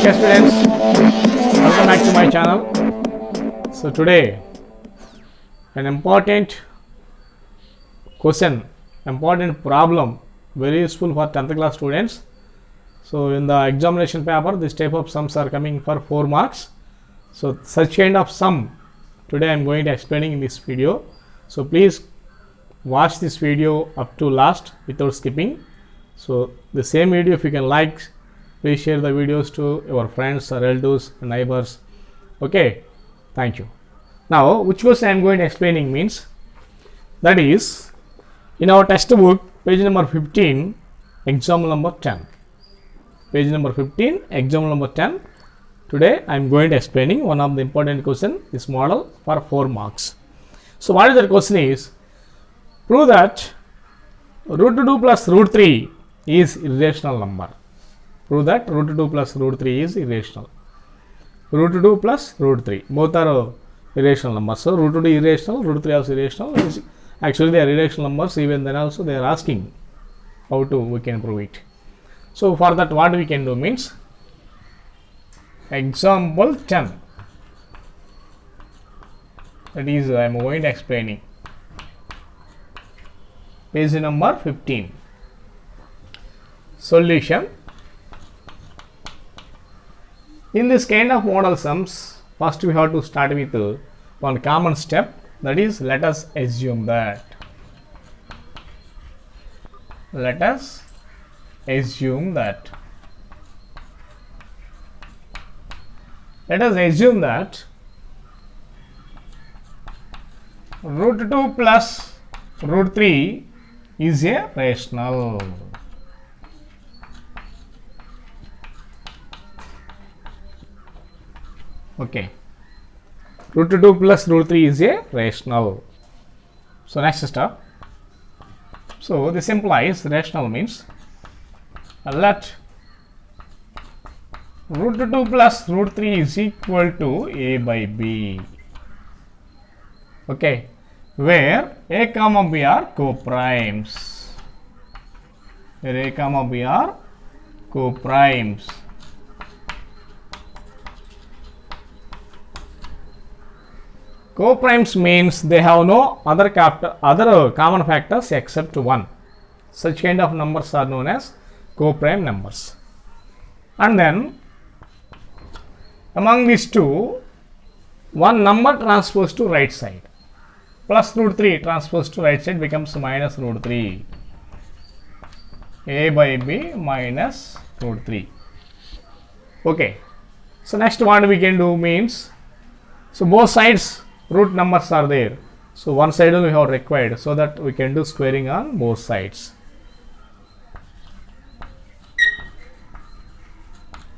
Okay students, welcome back to my channel. So today an important question, important problem, very useful for 10th class students. So in the examination paper this type of sums are coming for 4 marks. So such kind of sum today I am going to explaining in this video. So please watch this video up to last without skipping. So the same video, if you can like, please share the videos to your friends, relatives, neighbors. Okay, thank you. Now which question I am going to explaining means, that is in our textbook page number 15 example number 10, page number 15 example number 10. Today I am going to explaining one of the important question, this model for 4 marks. So what is the question is, prove that root 2 plus root 3 is irrational number. Prove that root 2 plus root 3 is irrational. Root 2 plus root 3 both are irrational numbers. So root 2 is irrational, root 3 also irrational. Actually they are irrational numbers. Even then also they are asking how to we can prove it. So for that what we can do means, example 10, that is I am going to explaining, page number 15. Solution. In this kind of model sums, first we have to start with one common step, that is let us assume that root 2 plus root 3 is a rational. Okay, root 2 plus root 3 is a rational. So next step. So this implies rational means let root 2 plus root 3 is equal to a by b. Okay, where a comma b are co-primes. Where a comma b are co-primes. Co-primes means they have no other common factors except 1. Such kind of numbers are known as co-prime numbers. And then among these two, one number transposed to right side. Plus root 3 transposed to right side becomes minus root 3. A by b minus root 3. Okay. So next what we can do means, so both sides root numbers are there. So one side only we have required, so that we can do squaring on both sides.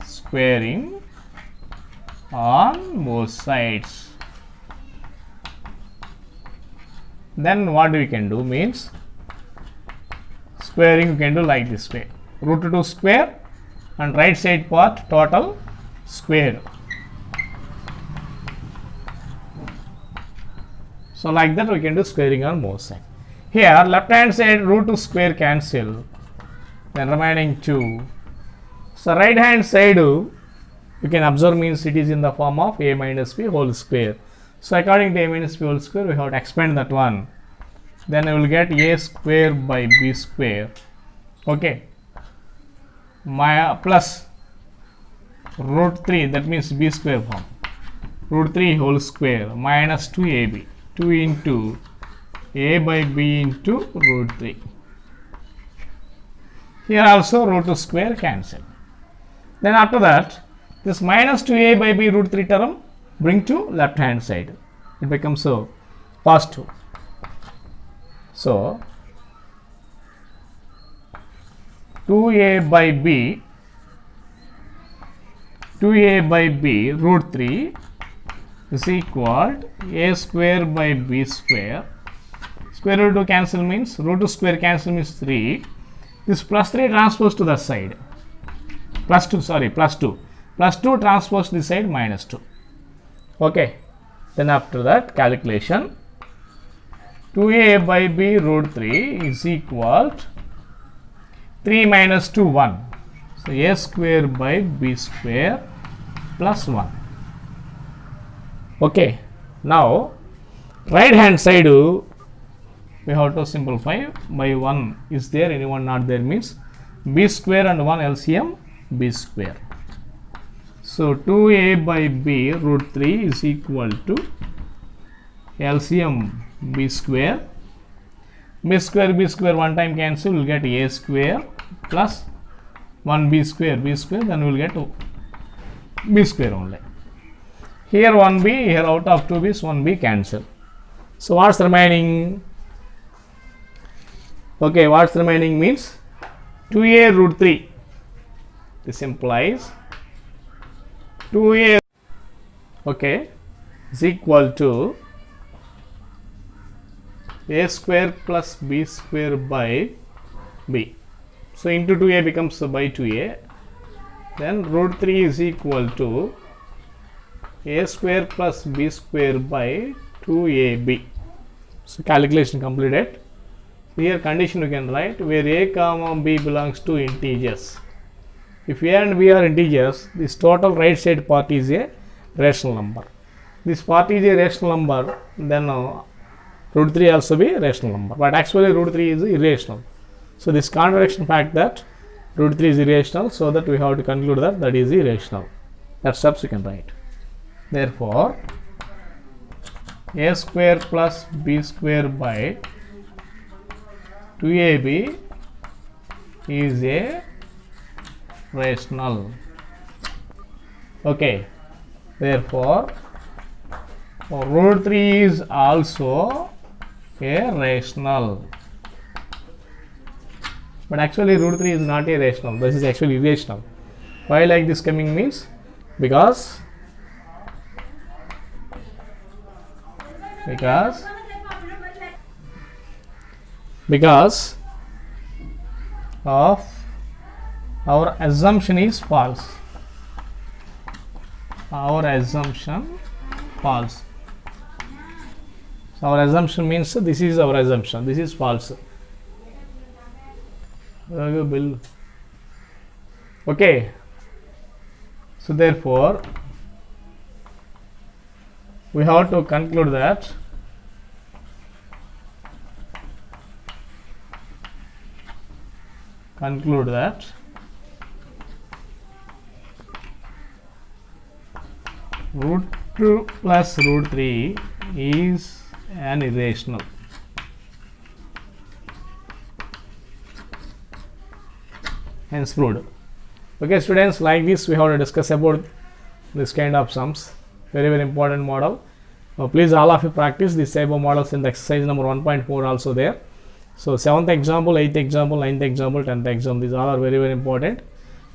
Squaring on both sides. Then what we can do means, squaring you can do like this way, root 2 square and right side part total square. So like that we can do squaring on both sides. Here left hand side root 2 square cancel, then remaining 2. So right hand side you can observe means it is in the form of a minus b whole square. So according to a minus b whole square we have to expand that one. Then we will get a square by b square. Okay. Plus root 3, that means b square form. Root 3 whole square minus 2ab. 2 into a by b into root 3. Here also root 2 square cancel. Then after that, this minus 2a by b root 3 term bring to left hand side. It becomes so positive. So 2a by b root 3 is equal to a square by b square. Square root 2 cancel means root 2 square cancel means 3. This plus 3 transposed to the side. Plus 2 transposed to the side minus 2. Okay. Then after that calculation, 2a by b root 3 is equal to 3 minus 2 1. So a square by b square plus 1. Okay, now right hand side we have to simplify by 1 is there, anyone not there means b square and 1 LCM b square. So 2a by b root 3 is equal to LCM b square. B square one time cancel, we will get a square plus 1 b square, then we will get b square only. Here 1b, here out of 2 b's 1b cancel. So what's remaining? Okay, what's remaining means 2a root 3. This implies 2a, okay, is equal to a square plus b square by b. So into 2a becomes by 2a. Then root 3 is equal to a square plus b square by 2ab. So calculation completed. Here condition you can write where a comma b belongs to integers. If a and b are integers, this total right side part is a rational number. This part is a rational number, then root 3 also be a rational number. But actually root 3 is irrational. So this contradiction fact that root 3 is irrational, so that we have to conclude that that is irrational. That steps you can write. Therefore, a square plus b square by 2ab is a rational. Okay, therefore root 3 is also a rational. But actually root 3 is not a rational, this is actually irrational. Why like this coming means because of our assumption is false. Our assumption false. So our assumption means this is our assumption. This is false. Okay. So therefore, we have to conclude that root 2 plus root 3 is an irrational. Hence proved. Okay students, like this we have to discuss about this kind of sums. Very important model. Please all of you practice this type of models in the exercise number 1.4 also there. So 7th example, 8th example, 9th example, 10th example, these all are very important.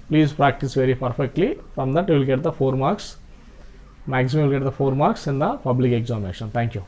Please practice very perfectly. From that you will get the 4 marks. Maximum you will get the 4 marks in the public examination. Thank you.